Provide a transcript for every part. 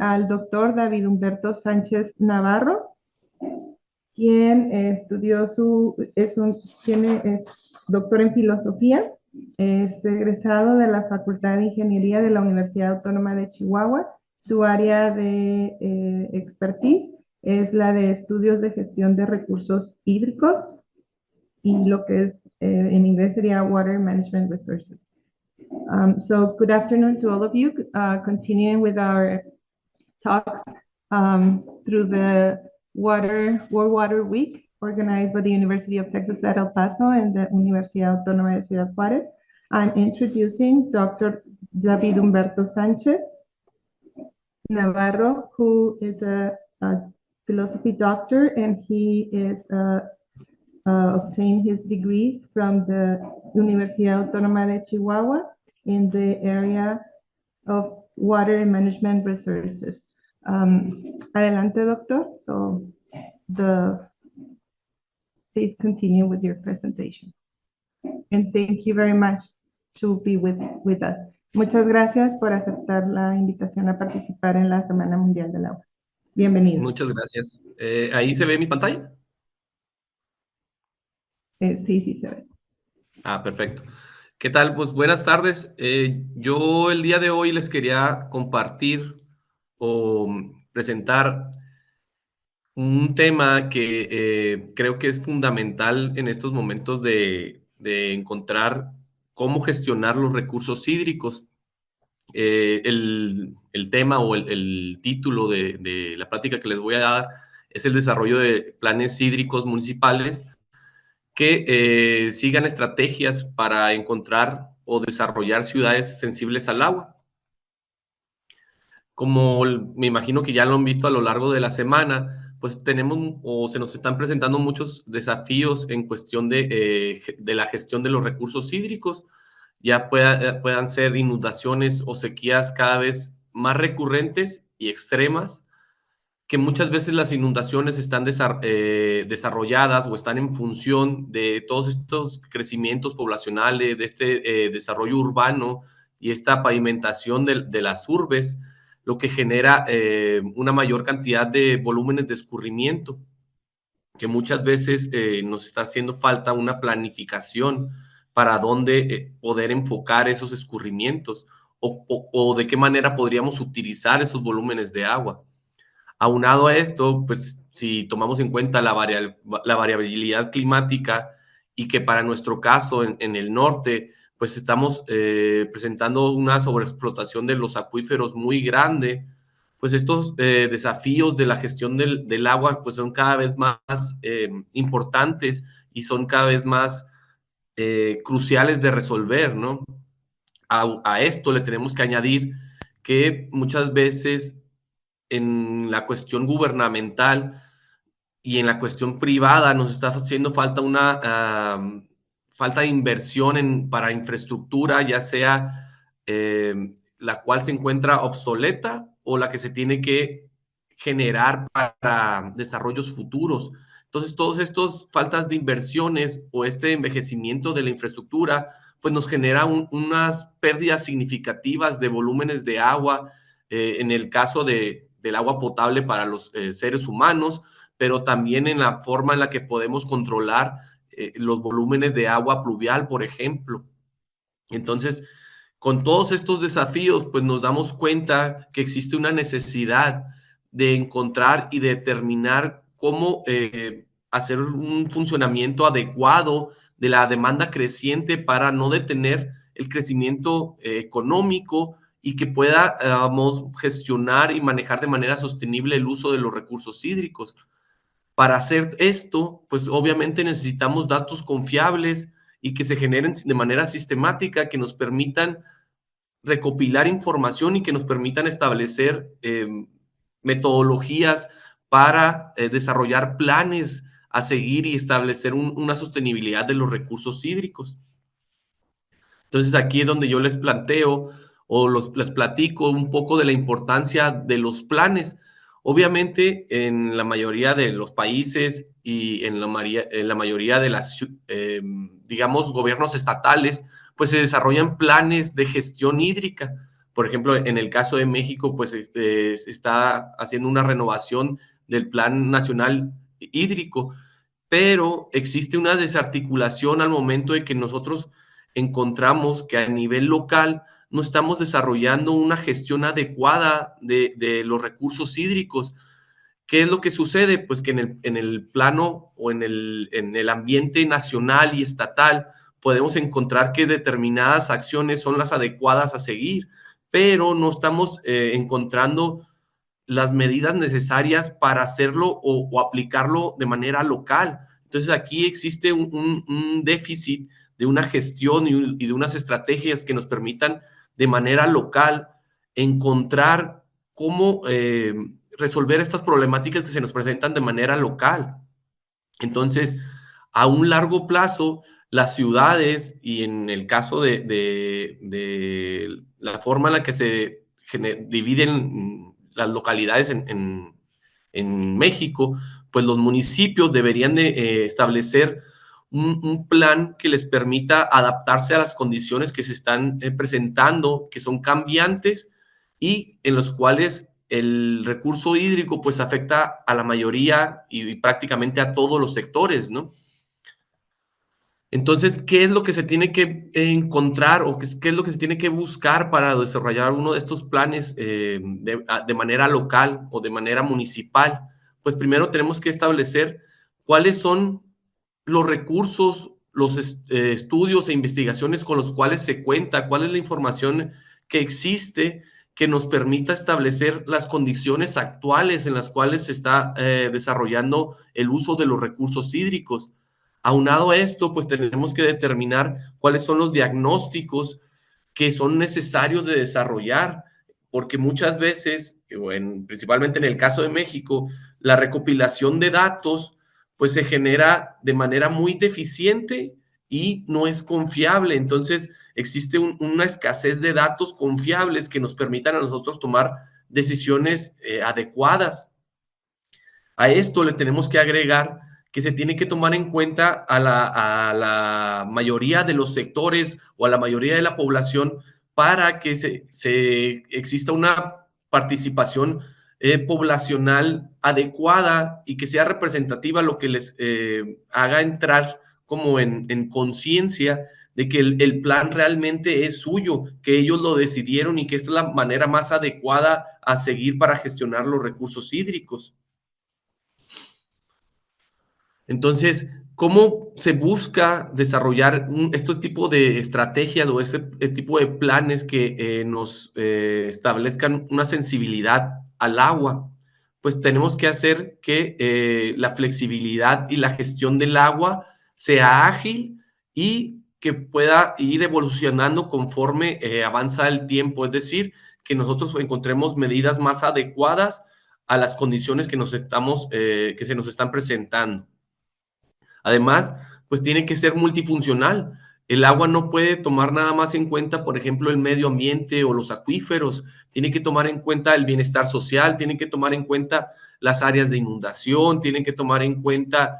al doctor David Humberto Sánchez Navarro, quien estudió es doctor en filosofía, es egresado de la Facultad de Ingeniería de la Universidad Autónoma de Chihuahua. Su área de expertise es la de estudios de gestión de recursos hídricos y lo que es en inglés sería Water Management Resources. So good afternoon to all of you. Continuing with our talks through the World Water Week, organized by the University of Texas at El Paso and the Universidad Autónoma de Ciudad Juárez. I'm introducing Dr. David Humberto Sánchez Navarro, who is a philosophy doctor, and he is obtained his degrees from the Universidad Autónoma de Chihuahua in the area of water management resources. Adelante, doctor. So please continue with your presentation. And thank you very much to be with us. Muchas gracias por aceptar la invitación a participar en la Semana Mundial del Agua. Bienvenido. Muchas gracias. ¿Ahí se ve mi pantalla? Sí, se ve. Perfecto. ¿Qué tal? Pues buenas tardes. Yo el día de hoy les quería compartir o presentar un tema que creo que es fundamental en estos momentos de encontrar cómo gestionar los recursos hídricos. El tema o el título de la plática que les voy a dar es el desarrollo de planes hídricos municipales que sigan estrategias para encontrar o desarrollar ciudades sensibles al agua. Como me imagino que ya lo han visto a lo largo de la semana, pues tenemos o se nos están presentando muchos desafíos en cuestión de la gestión de los recursos hídricos. Ya puedan ser inundaciones o sequías cada vez más recurrentes y extremas, que muchas veces las inundaciones están desarrolladas o están en función de todos estos crecimientos poblacionales, de este desarrollo urbano y esta pavimentación de las urbes, lo que genera una mayor cantidad de volúmenes de escurrimiento, que muchas veces nos está haciendo falta una planificación para dónde poder enfocar esos escurrimientos o de qué manera podríamos utilizar esos volúmenes de agua. Aunado a esto, pues si tomamos en cuenta la variabilidad climática y que para nuestro caso en el norte, pues estamos presentando una sobreexplotación de los acuíferos muy grande, pues estos desafíos de la gestión del agua pues son cada vez más importantes y son cada vez más cruciales de resolver, ¿no? A esto le tenemos que añadir que muchas veces en la cuestión gubernamental y en la cuestión privada nos está haciendo falta una falta de inversión para infraestructura, ya sea la cual se encuentra obsoleta o la que se tiene que generar para desarrollos futuros. Entonces, todos estos faltas de inversiones o este envejecimiento de la infraestructura, pues nos genera unas pérdidas significativas de volúmenes de agua, en el caso del agua potable para los seres humanos, pero también en la forma en la que podemos controlar los volúmenes de agua pluvial, por ejemplo. Entonces, con todos estos desafíos, pues nos damos cuenta que existe una necesidad de encontrar y determinar cómo hacer un funcionamiento adecuado de la demanda creciente para no detener el crecimiento económico y que podamos gestionar y manejar de manera sostenible el uso de los recursos hídricos. Para hacer esto, pues obviamente necesitamos datos confiables y que se generen de manera sistemática, que nos permitan recopilar información y que nos permitan establecer metodologías para desarrollar planes a seguir y establecer una sostenibilidad de los recursos hídricos. Entonces aquí es donde yo les planteo o les platico un poco de la importancia de los planes. Obviamente en la mayoría de los países y en la mayoría de las, digamos, gobiernos estatales, pues se desarrollan planes de gestión hídrica Por ejemplo, en el caso de México, pues se está haciendo una renovación del Plan Nacional Hídrico, pero existe una desarticulación al momento de que nosotros encontramos que a nivel local no estamos desarrollando una gestión adecuada de los recursos hídricos. ¿Qué es lo que sucede? Pues que en el plano o en el ambiente nacional y estatal podemos encontrar que determinadas acciones son las adecuadas a seguir, pero no estamos encontrando las medidas necesarias para hacerlo o aplicarlo de manera local. Entonces aquí existe un déficit de una gestión y de unas estrategias que nos permitan de manera local encontrar cómo resolver estas problemáticas que se nos presentan de manera local. Entonces, a un largo plazo, las ciudades y en el caso de la forma en la que se dividen las localidades en México, pues los municipios deberían de establecer un plan que les permita adaptarse a las condiciones que se están presentando, que son cambiantes y en los cuales el recurso hídrico pues afecta a la mayoría y prácticamente a todos los sectores, ¿no? Entonces, ¿qué es lo que se tiene que encontrar o qué es lo que se tiene que buscar para desarrollar uno de estos planes de manera local o de manera municipal? Pues primero tenemos que establecer cuáles son los recursos, los estudios e investigaciones con los cuales se cuenta, cuál es la información que existe que nos permita establecer las condiciones actuales en las cuales se está desarrollando el uso de los recursos hídricos. Aunado a esto, pues tenemos que determinar cuáles son los diagnósticos que son necesarios de desarrollar, porque muchas veces, principalmente en el caso de México, la recopilación de datos pues se genera de manera muy deficiente y no es confiable. Entonces, existe una escasez de datos confiables que nos permitan a nosotros tomar decisiones adecuadas. A esto le tenemos que agregar que se tiene que tomar en cuenta a la mayoría de los sectores o a la mayoría de la población para que exista una participación poblacional adecuada y que sea representativa, lo que les haga entrar como en conciencia de que el plan realmente es suyo, que ellos lo decidieron y que esta es la manera más adecuada a seguir para gestionar los recursos hídricos. Entonces, ¿cómo se busca desarrollar este tipo de estrategias o este tipo de planes que nos establezcan una sensibilidad al agua? Pues tenemos que hacer que la flexibilidad y la gestión del agua sea ágil y que pueda ir evolucionando conforme avanza el tiempo, es decir, que nosotros encontremos medidas más adecuadas a las condiciones que se nos están presentando. Además, pues tiene que ser multifuncional. El agua no puede tomar nada más en cuenta, por ejemplo, el medio ambiente o los acuíferos. Tiene que tomar en cuenta el bienestar social, tiene que tomar en cuenta las áreas de inundación, tiene que tomar en cuenta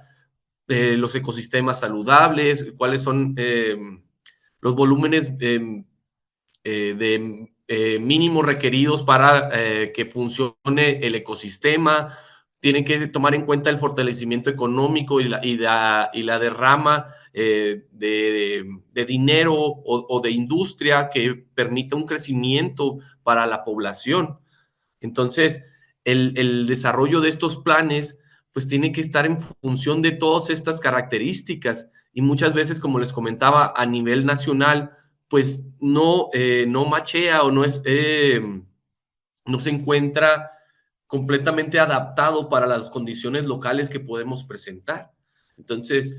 los ecosistemas saludables, cuáles son los volúmenes de mínimos requeridos para que funcione el ecosistema. Tienen que tomar en cuenta el fortalecimiento económico y la derrama de dinero o de industria que permita un crecimiento para la población. Entonces, el desarrollo de estos planes pues tiene que estar en función de todas estas características y muchas veces, como les comentaba, a nivel nacional, pues no machea o no se encuentra completamente adaptado para las condiciones locales que podemos presentar. Entonces,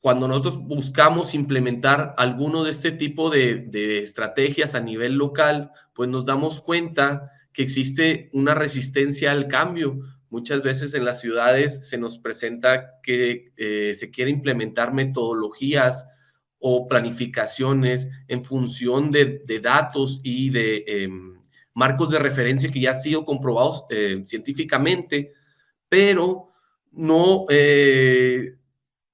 cuando nosotros buscamos implementar alguno de este tipo de estrategias a nivel local, pues nos damos cuenta que existe una resistencia al cambio. Muchas veces en las ciudades se nos presenta que se quiere implementar metodologías o planificaciones en función de datos y de marcos de referencia que ya han sido comprobados científicamente, pero no,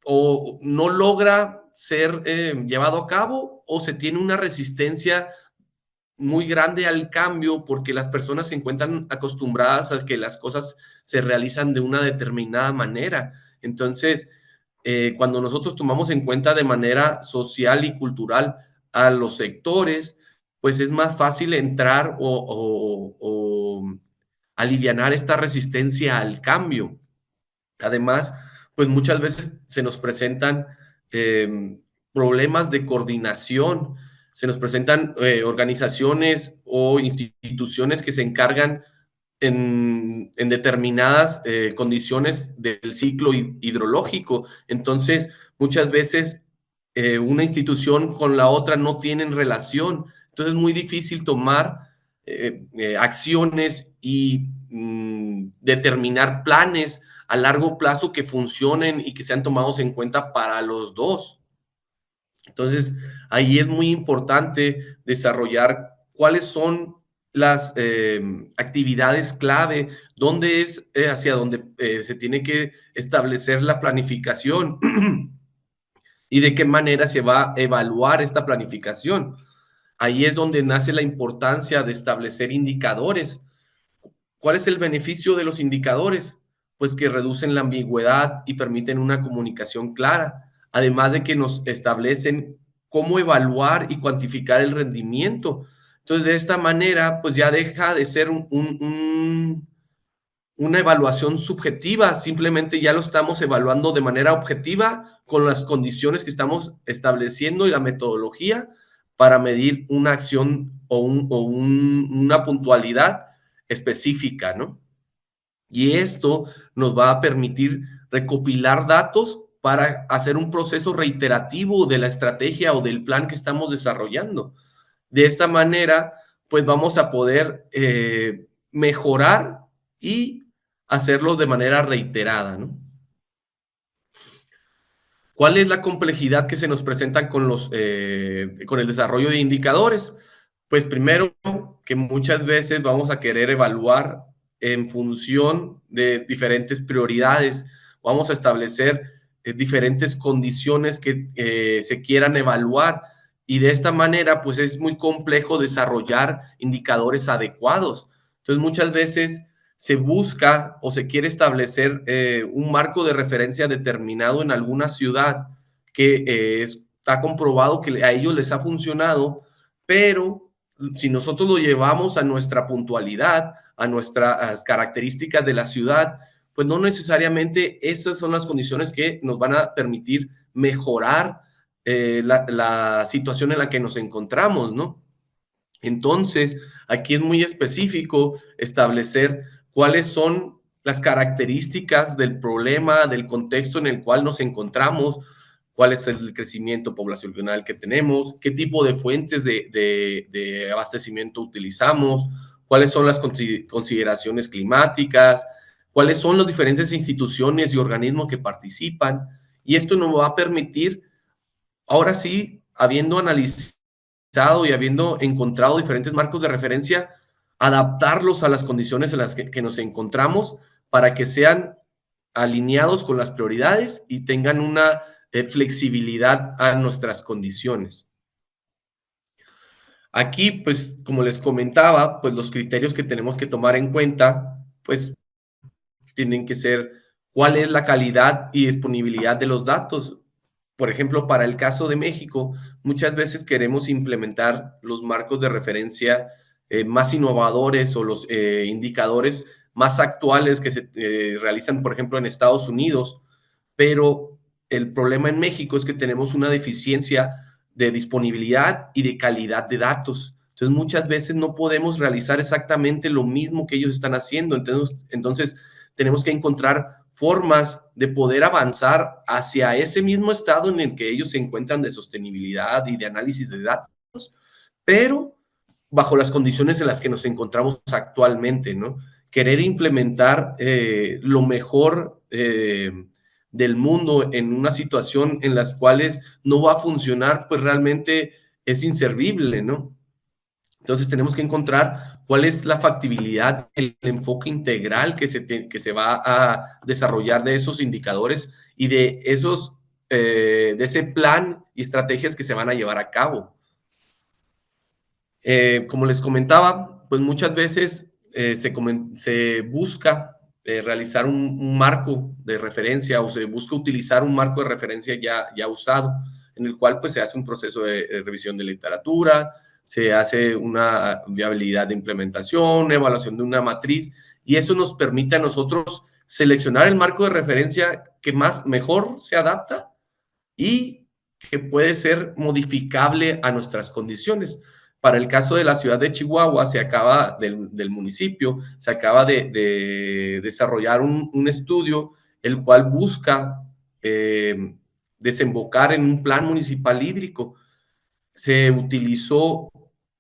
o no logra ser llevado a cabo o se tiene una resistencia muy grande al cambio porque las personas se encuentran acostumbradas a que las cosas se realizan de una determinada manera. Entonces, cuando nosotros tomamos en cuenta de manera social y cultural a los sectores, pues es más fácil entrar o alivianar esta resistencia al cambio. Además, pues muchas veces se nos presentan problemas de coordinación, se nos presentan organizaciones o instituciones que se encargan en determinadas condiciones del ciclo hidrológico. Entonces, muchas veces una institución con la otra no tienen relación. Entonces, es muy difícil tomar acciones y determinar planes a largo plazo que funcionen y que sean tomados en cuenta para los dos. Entonces, ahí es muy importante desarrollar cuáles son las actividades clave, dónde es hacia dónde se tiene que establecer la planificación y de qué manera se va a evaluar esta planificación. Ahí es donde nace la importancia de establecer indicadores. ¿Cuál es el beneficio de los indicadores? Pues que reducen la ambigüedad y permiten una comunicación clara, además de que nos establecen cómo evaluar y cuantificar el rendimiento. Entonces, de esta manera, pues ya deja de ser una evaluación subjetiva, simplemente ya lo estamos evaluando de manera objetiva con las condiciones que estamos estableciendo y la metodología para medir una acción una puntualidad específica, ¿no? Y esto nos va a permitir recopilar datos para hacer un proceso reiterativo de la estrategia o del plan que estamos desarrollando. De esta manera, pues vamos a poder mejorar y hacerlo de manera reiterada, ¿no? ¿Cuál es la complejidad que se nos presenta con el desarrollo de indicadores? Pues primero, que muchas veces vamos a querer evaluar en función de diferentes prioridades. Vamos a establecer diferentes condiciones que se quieran evaluar y de esta manera, pues es muy complejo desarrollar indicadores adecuados. Entonces, muchas veces se busca o se quiere establecer un marco de referencia determinado en alguna ciudad que está comprobado que a ellos les ha funcionado, pero si nosotros lo llevamos a nuestra puntualidad, a nuestras características de la ciudad, pues no necesariamente esas son las condiciones que nos van a permitir mejorar la situación en la que nos encontramos, ¿no? Entonces, aquí es muy específico establecer cuáles son las características del problema, del contexto en el cual nos encontramos, cuál es el crecimiento poblacional que tenemos, qué tipo de fuentes de abastecimiento utilizamos, cuáles son las consideraciones climáticas, cuáles son las diferentes instituciones y organismos que participan. Y esto nos va a permitir, ahora sí, habiendo analizado y habiendo encontrado diferentes marcos de referencia, adaptarlos a las condiciones en las que nos encontramos para que sean alineados con las prioridades y tengan una flexibilidad a nuestras condiciones. Aquí, pues, como les comentaba, pues los criterios que tenemos que tomar en cuenta, pues, tienen que ser cuál es la calidad y disponibilidad de los datos. Por ejemplo, para el caso de México, muchas veces queremos implementar los marcos de referencia más innovadores o los indicadores más actuales que se realizan, por ejemplo, en Estados Unidos, pero el problema en México es que tenemos una deficiencia de disponibilidad y de calidad de datos. Entonces, muchas veces no podemos realizar exactamente lo mismo que ellos están haciendo. Entonces tenemos que encontrar formas de poder avanzar hacia ese mismo estado en el que ellos se encuentran de sostenibilidad y de análisis de datos, pero bajo las condiciones en las que nos encontramos actualmente, ¿no? Querer implementar lo mejor del mundo en una situación en las cuales no va a funcionar, pues realmente es inservible, ¿no? Entonces tenemos que encontrar cuál es la factibilidad, el enfoque integral que se va a desarrollar de esos indicadores y de ese plan y estrategias que se van a llevar a cabo. Como les comentaba, pues muchas veces se busca realizar un marco de referencia o se busca utilizar un marco de referencia ya usado, en el cual pues se hace un proceso de revisión de literatura, se hace una viabilidad de implementación, una evaluación de una matriz, y eso nos permite a nosotros seleccionar el marco de referencia que mejor se adapta y que puede ser modificable a nuestras condiciones. Para el caso de la ciudad de Chihuahua, del municipio, se acaba de desarrollar un estudio el cual busca eh, desembocar en un plan municipal hídrico. Se utilizó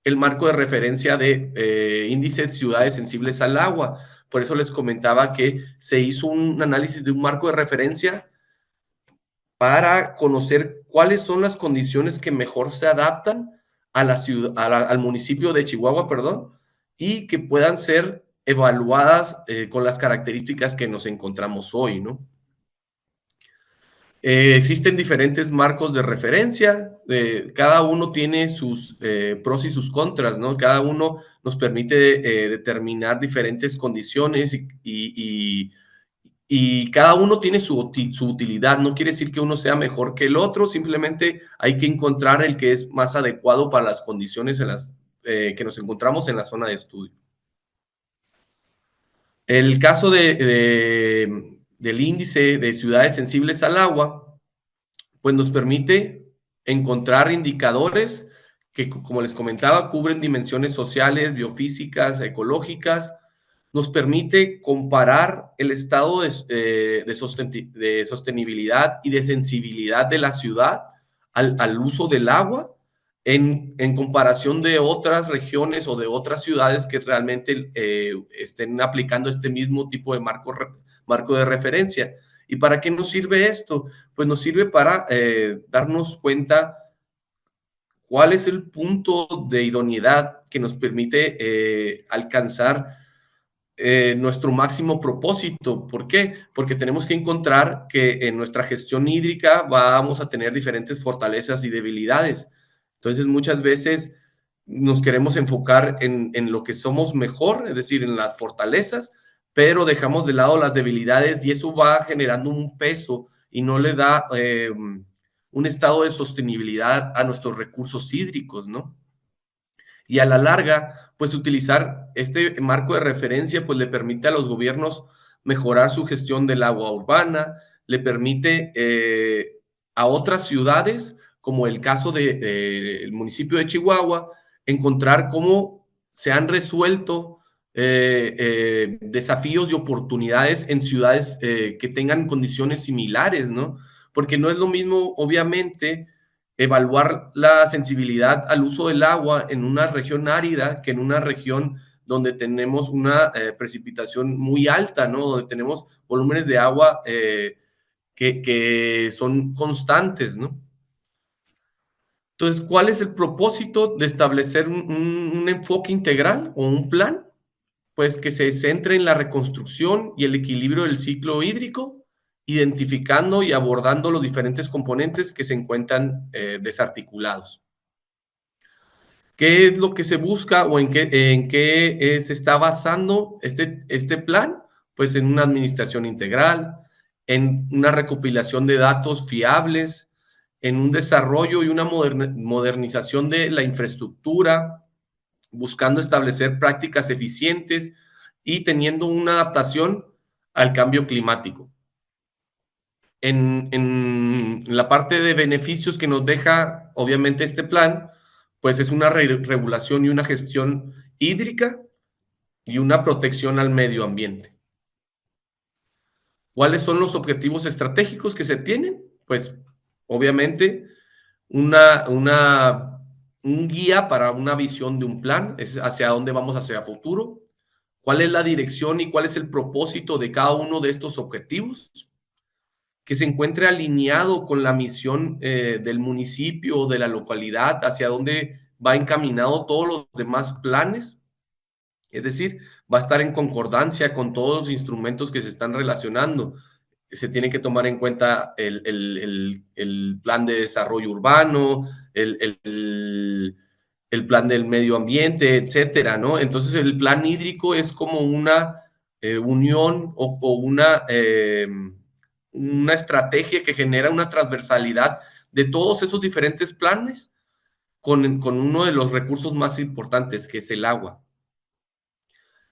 el marco de referencia de índice de ciudades sensibles al agua. Por eso les comentaba que se hizo un análisis de un marco de referencia para conocer cuáles son las condiciones que mejor se adaptan a la ciudad, al municipio de Chihuahua, perdón, y que puedan ser evaluadas con las características que nos encontramos hoy, ¿no? Existen diferentes marcos de referencia, cada uno tiene sus pros y sus contras, ¿no? Cada uno nos permite determinar diferentes condiciones y cada uno tiene su utilidad. No quiere decir que uno sea mejor que el otro, simplemente hay que encontrar el que es más adecuado para las condiciones que nos encontramos en la zona de estudio. El caso del índice de ciudades sensibles al agua, pues nos permite encontrar indicadores que, como les comentaba, cubren dimensiones sociales, biofísicas, ecológicas. Nos permite comparar el estado de sostenibilidad y de sensibilidad de la ciudad al uso del agua en comparación de otras regiones o de otras ciudades que realmente estén aplicando este mismo tipo de marco de referencia. ¿Y para qué nos sirve esto? Pues nos sirve para darnos cuenta cuál es el punto de idoneidad que nos permite alcanzar nuestro máximo propósito. ¿Por qué? Porque tenemos que encontrar que en nuestra gestión hídrica vamos a tener diferentes fortalezas y debilidades. Entonces, muchas veces nos queremos enfocar en lo que somos mejor, es decir, en las fortalezas, pero dejamos de lado las debilidades y eso va generando un peso y no le da un estado de sostenibilidad a nuestros recursos hídricos, ¿no? Y a la larga, pues utilizar este marco de referencia, pues le permite a los gobiernos mejorar su gestión del agua urbana, le permite a otras ciudades, como el caso del municipio de Chihuahua, encontrar cómo se han resuelto desafíos y oportunidades en ciudades que tengan condiciones similares, ¿no? Porque no es lo mismo, obviamente, evaluar la sensibilidad al uso del agua en una región árida que en una región donde tenemos una precipitación muy alta, ¿no? Donde tenemos volúmenes de agua que son constantes, ¿no? Entonces, ¿cuál es el propósito de establecer un enfoque integral o un plan? Pues que se centre en la reconstrucción y el equilibrio del ciclo hídrico, identificando y abordando los diferentes componentes que se encuentran desarticulados. ¿Qué es lo que se busca o en qué se está basando este plan? Pues en una administración integral, en una recopilación de datos fiables, en un desarrollo y una modernización de la infraestructura, buscando establecer prácticas eficientes y teniendo una adaptación al cambio climático. En la parte de beneficios que nos deja, obviamente, este plan, pues es una regulación y una gestión hídrica y una protección al medio ambiente. ¿Cuáles son los objetivos estratégicos que se tienen? Pues, obviamente, un guía para una visión de un plan, es hacia dónde vamos hacia futuro, cuál es la dirección y cuál es el propósito de cada uno de estos objetivos, que se encuentre alineado con la misión del municipio o de la localidad, hacia dónde va encaminado todos los demás planes, es decir, va a estar en concordancia con todos los instrumentos que se están relacionando. Se tiene que tomar en cuenta el plan de desarrollo urbano, el plan del medio ambiente, etcétera, ¿no? Entonces el plan hídrico es como una unión o una estrategia que genera una transversalidad de todos esos diferentes planes con uno de los recursos más importantes, que es el agua.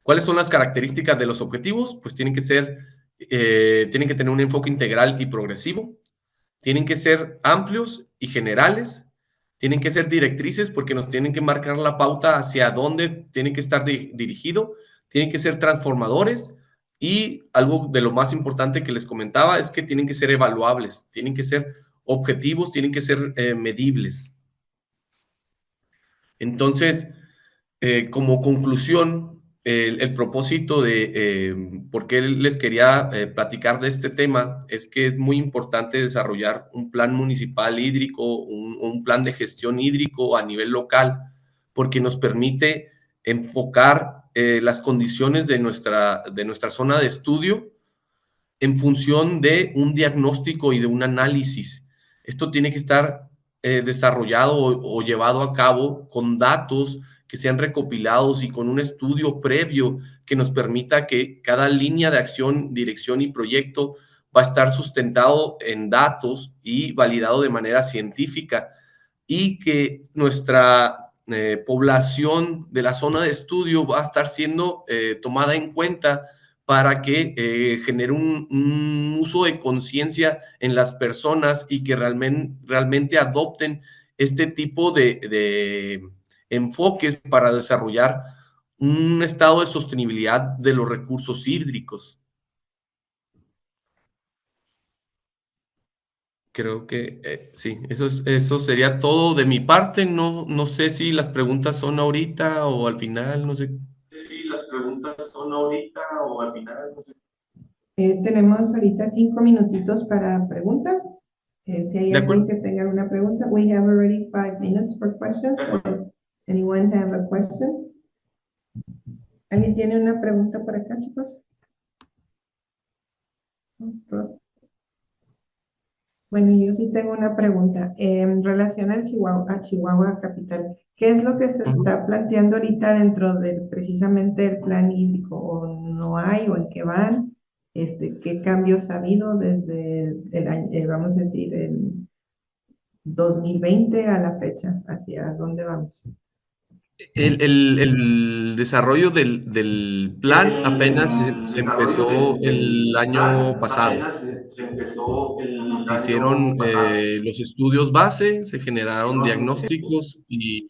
¿Cuáles son las características de los objetivos? Pues tienen que tener un enfoque integral y progresivo, tienen que ser amplios y generales, tienen que ser directrices porque nos tienen que marcar la pauta hacia dónde tienen que estar dirigido, tienen que ser transformadores y algo de lo más importante que les comentaba es que tienen que ser evaluables, tienen que ser objetivos, tienen que ser medibles. Entonces, como conclusión, el propósito de por qué les quería platicar de este tema es que es muy importante desarrollar un plan municipal hídrico, un plan de gestión hídrico a nivel local, porque nos permite enfocar las condiciones de nuestra zona de estudio en función de un diagnóstico y de un análisis. Esto tiene que estar desarrollado o llevado a cabo con datos que sean recopilados y con un estudio previo que nos permita que cada línea de acción, dirección y proyecto va a estar sustentado en datos y validado de manera científica y que nuestra población de la zona de estudio va a estar siendo tomada en cuenta para que genere un uso de conciencia en las personas y que realmente adopten este tipo de enfoques para desarrollar un estado de sostenibilidad de los recursos hídricos. Creo que sí, eso sería todo de mi parte. No sé si las preguntas son ahorita o al final, no sé. Si las preguntas son ahorita o al final, no sé. Tenemos ahorita 5 minutitos para preguntas. Si hay De alguien acuerdo. que tenga alguna pregunta, we have already 5 minutes for questions. Or anyone have a question? ¿Alguien tiene una pregunta por acá, chicos? Bueno, yo sí tengo una pregunta. En relación al Chihuahua capital, ¿qué es lo que se está planteando ahorita dentro del precisamente el plan hídrico? ¿O no hay o en qué van? ¿Qué cambios ha habido desde el año, vamos a decir, el 2020 a la fecha? ¿Hacia dónde vamos? El desarrollo del plan apenas se Desarrollo empezó el del año plan pasado. apenas se empezó el Se hicieron año pasado. los estudios base, se generaron Hicieron, diagnósticos y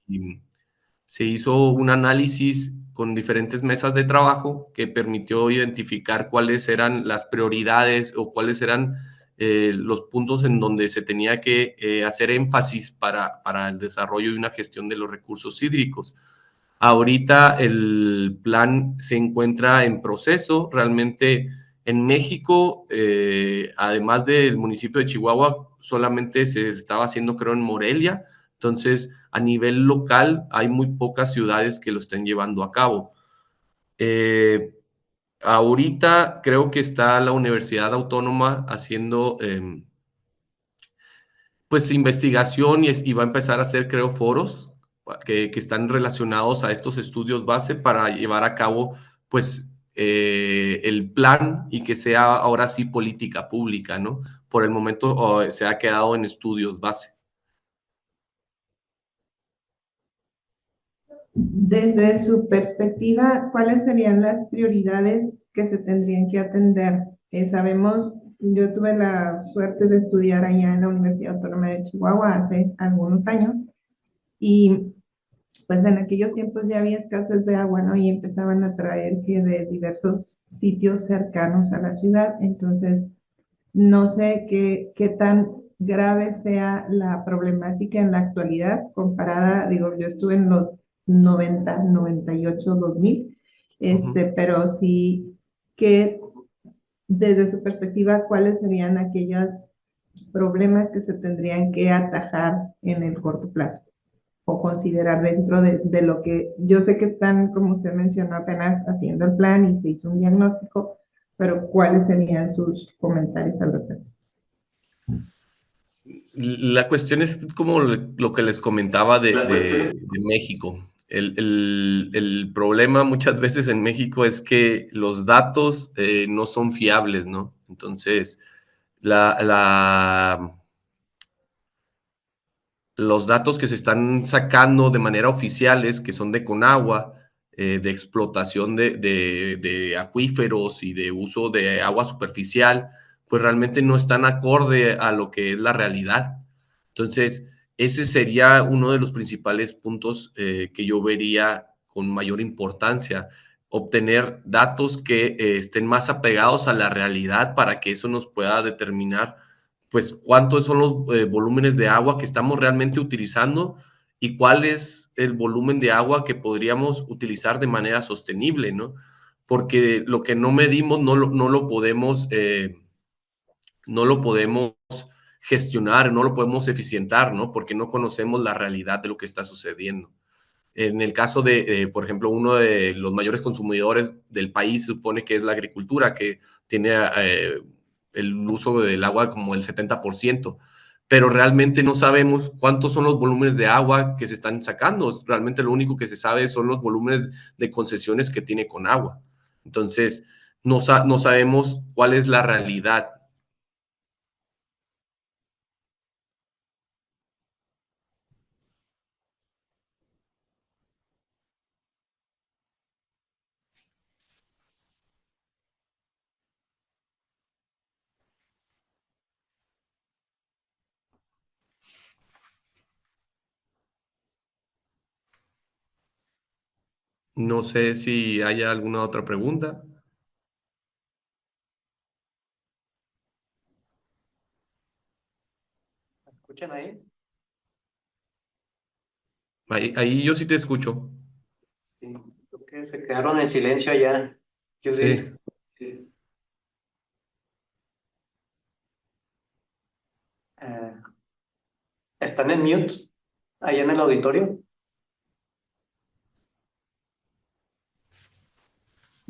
se hizo un análisis con diferentes mesas de trabajo que permitió identificar cuáles eran las prioridades o cuáles eran los puntos en donde se tenía que hacer énfasis para el desarrollo y una gestión de los recursos hídricos. Ahorita el plan se encuentra en proceso. Realmente en México, además del municipio de Chihuahua, solamente se estaba haciendo, creo, en Morelia. Entonces, a nivel local, hay muy pocas ciudades que lo estén llevando a cabo. Ahorita creo que está la Universidad Autónoma haciendo pues investigación y va a empezar a hacer, creo, foros que están relacionados a estos estudios base para llevar a cabo, pues, el plan y que sea ahora sí política pública, ¿no? Por el momento se ha quedado en estudios base. Desde su perspectiva, ¿cuáles serían las prioridades que se tendrían que atender? Sabemos, yo tuve la suerte de estudiar allá en la Universidad Autónoma de Chihuahua hace algunos años y pues en aquellos tiempos ya había escasez de agua, ¿no? Y empezaban a traer que de diversos sitios cercanos a la ciudad. Entonces, no sé qué tan grave sea la problemática en la actualidad comparada, digo, yo estuve en los 90, 98, 2000, pero sí que desde su perspectiva, ¿cuáles serían aquellos problemas que se tendrían que atajar en el corto plazo o considerar dentro de lo que yo sé que están, como usted mencionó, apenas haciendo el plan y se hizo un diagnóstico, pero cuáles serían sus comentarios al respecto? La cuestión es como lo que les comentaba La cuestión es, de México. El problema muchas veces en México es que los datos no son fiables, ¿no? Entonces, la, la, los datos que se están sacando de manera oficiales, que son de Conagua, de explotación de acuíferos y de uso de agua superficial, pues realmente no están acorde a lo que es la realidad. Entonces, ese sería uno de los principales puntos que yo vería con mayor importancia, obtener datos que estén más apegados a la realidad para que eso nos pueda determinar pues cuántos son los volúmenes de agua que estamos realmente utilizando y cuál es el volumen de agua que podríamos utilizar de manera sostenible, ¿no? Porque lo que no medimos no lo podemos gestionar, no lo podemos eficientar, ¿no? Porque no conocemos la realidad de lo que está sucediendo. En el caso de, por ejemplo, uno de los mayores consumidores del país supone que es la agricultura, que tiene el uso del agua como el 70%, pero realmente no sabemos cuántos son los volúmenes de agua que se están sacando. Realmente lo único que se sabe son los volúmenes de concesiones que tiene con agua. Entonces, no sabemos cuál es la realidad. No sé si hay alguna otra pregunta. ¿Me escuchan ahí? Ahí yo sí te escucho. Sí, creo que se quedaron en silencio allá, Judith. Sí. Sí. Eh, ¿Están en mute allá en el auditorio?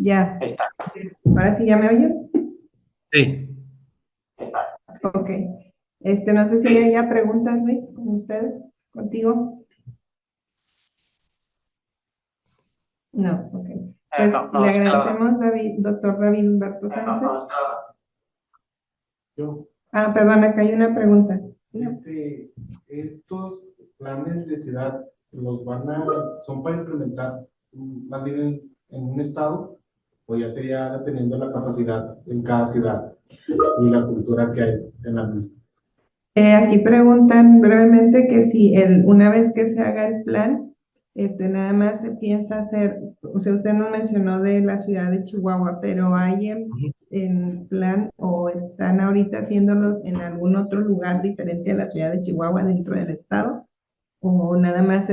Ya, Ahí está. ahora sí ya me oyen. Sí. Ok. No sé si hay ya preguntas, Luis, con ustedes, contigo. No, ok. Pues No, le es que agradecemos, David, doctor David Humberto Sánchez. Yo, Perdón, acá hay una pregunta. estos planes de ciudad son para implementar más bien en un estado, o ya sería dependiendo de la capacidad en cada ciudad y la cultura que hay en la misma. Aquí preguntan brevemente que si una vez que se haga el plan, nada más se piensa hacer, o sea, usted nos mencionó de la ciudad de Chihuahua, pero ¿hay en plan o están ahorita haciéndolos en algún otro lugar diferente a la ciudad de Chihuahua dentro del estado? ¿O nada más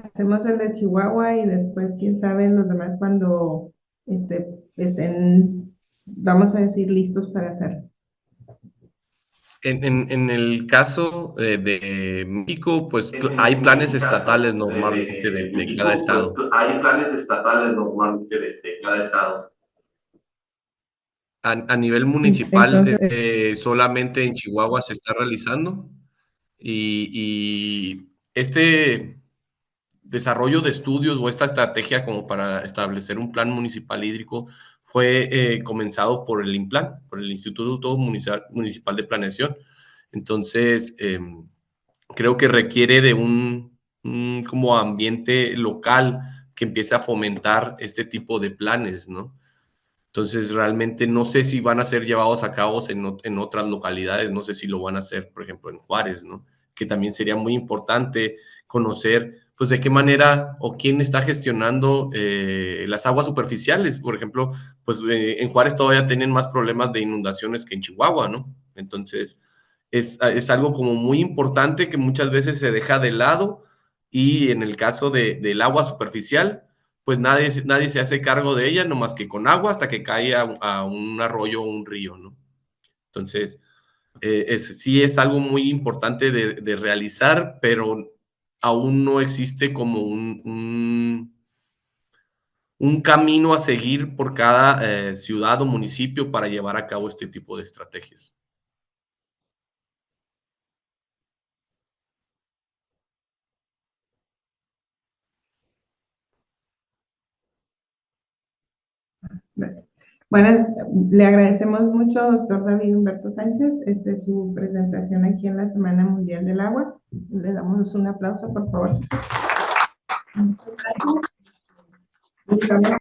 hacemos el de Chihuahua y después quién sabe los demás cuando estén, vamos a decir, listos para hacerlo? En el caso de México, pues hay en planes el estatales caso normalmente de de cada México, pues estado. hay planes estatales normalmente de cada estado. A nivel municipal, Entonces, solamente en Chihuahua se está realizando y este desarrollo de estudios o esta estrategia como para establecer un plan municipal hídrico fue comenzado por el INPLAN, por el Instituto Municipal de Planeación. Entonces, creo que requiere de un como ambiente local que empiece a fomentar este tipo de planes, ¿no? Entonces, realmente no sé si van a ser llevados a cabo en otras localidades, no sé si lo van a hacer, por ejemplo, en Juárez, ¿no? Que también sería muy importante conocer, pues, de qué manera o quién está gestionando las aguas superficiales. Por ejemplo, pues, en Juárez todavía tienen más problemas de inundaciones que en Chihuahua, ¿no? Entonces, es algo como muy importante que muchas veces se deja de lado y en el caso del agua superficial, pues nadie se hace cargo de ella, nomás que con agua hasta que cae a un arroyo o un río, ¿no? Entonces, sí es algo muy importante de realizar, pero aún no existe como un camino a seguir por cada, ciudad o municipio para llevar a cabo este tipo de estrategias. Gracias. Bueno, le agradecemos mucho, doctor David Humberto Sánchez, su presentación aquí en la Semana Mundial del Agua. Le damos un aplauso, por favor. Muchas gracias.